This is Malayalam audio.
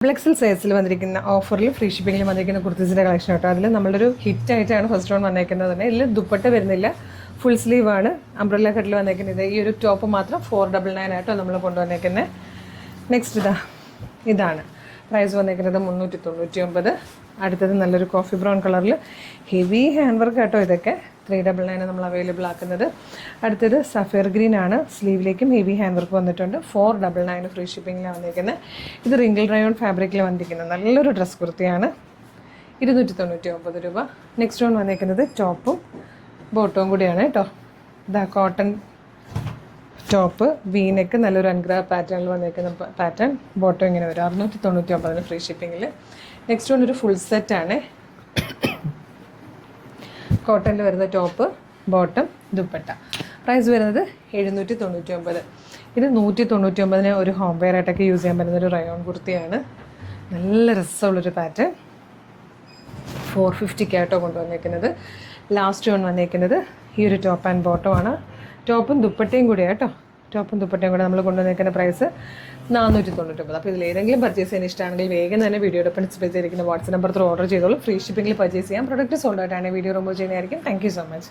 ഫ്ലെക്സിൽ സൈസിൽ വന്നിരിക്കുന്ന ഓഫറിൽ ഫ്രീ ഷിപ്പിങ്ങിൽ വന്നിരിക്കുന്ന കുർത്തീസിൻ്റെ കളക്ഷൻ കേട്ടോ. അതിൽ നമ്മളൊരു ഹിറ്റായിട്ടാണ് ഫസ്റ്റ് റൗണ്ട് വന്നേക്കുന്നത് തന്നെ. ഇതിൽ ദുപ്പട്ട വരുന്നില്ല, ഫുൾ സ്ലീവാണ് അംബ്രല്ല കട്ടിൽ വന്നേക്കുന്നത്. ഈ ഒരു ടോപ്പ് മാത്രം 499 ആയിട്ടോ നമ്മൾ കൊണ്ടുവന്നേക്കുന്നത്. നെക്സ്റ്റ് ഇതാണ് പ്രൈസ് വന്നേക്കുന്നത് 399. അടുത്തത് നല്ലൊരു കോഫി ബ്രൗൺ കളറിൽ ഹെവി ഹാൻഡ് വർക്ക് കേട്ടോ. ഇതൊക്കെ 399 നമ്മൾ അവൈലബിൾ ആക്കുന്നത്. അടുത്തത് സഫയർ ഗ്രീൻ ആണ്, സ്ലീവിലേക്കും ഹെവി ഹാൻഡ് വർക്ക് വന്നിട്ടുണ്ട്. 499 ഫ്രീ ഷിപ്പിങ്ങിലാണ് വന്നിരിക്കുന്നത്. ഇത് റിങ്കിൾ റയോൺ ഫാബ്രിക്കിൽ വന്നിരിക്കുന്നത് നല്ലൊരു ഡ്രസ് കുർത്തിയാണ്. 299 രൂപ. നെക്സ്റ്റ് വൺ വന്നിരിക്കുന്നത് ടോപ്പും ബോട്ടവും കൂടിയാണ് കേട്ടോ. ഇതാ കോട്ടൺ ടോപ്പ്, വീനെക്ക് നല്ലൊരു അൻഗ്രാ പാറ്റേണിൽ വന്നിരിക്കുന്ന പാറ്റേൺ. ബോട്ടം ഇങ്ങനെ വരും. 699 ഫ്രീ ഷിപ്പിങ്ങിൽ. നെക്സ്റ്റ് വൺ ഒരു ഫുൾ സെറ്റാണ്. കോട്ടണിൽ വരുന്ന ടോപ്പ്, ബോട്ടം, ദുപ്പട്ട. പ്രൈസ് വരുന്നത് 799. ഇത് 199 ഒരു ഹോം വെയർ ആയിട്ടൊക്കെ യൂസ് ചെയ്യാൻ പറ്റുന്ന ഒരു റയോൺ കുർത്തിയാണ്. നല്ല രസമുള്ളൊരു പാറ്റേൺ. 450 ആയിട്ടോ കൊണ്ടുവന്നേക്കുന്നത്. ലാസ്റ്റ് വൺ വന്നേക്കുന്നത് ഈ ഒരു ടോപ്പ് ആൻഡ് ബോട്ടം ആണ്. ടോപ്പും ദുപ്പട്ടയും കൂടിയാണ് കേട്ടോ. ടോപ്പും ദുപ്പട്ടയും കൂടെ നമ്മൾ കൊണ്ടുവന്നേക്കുന്ന പ്രൈസ് 499. അപ്പോൾ ഇതിൽ ഏതെങ്കിലും പർച്ചേസ് ചെയ്യാൻ ഇഷ്ടമാണെങ്കിൽ വേഗം തന്നെ വീഡിയോയുടെ ഡിസ്പ്ലേ ചെയ്തിരിക്കുന്ന വാട്സ്ആപ്പ് നമ്പർ ത്രൂ ഓർഡർ ചെയ്തോളൂ. ഫ്രീ ഷിപ്പിംഗിൽ പർച്ചേസ് ചെയ്യാം. പ്രൊഡക്റ്റ് സോൾഡ് ആയിട്ടാണ് വീഡിയോ റിമൂവ് ചെയ്യുന്നതായിരിക്കും. Thank you so much.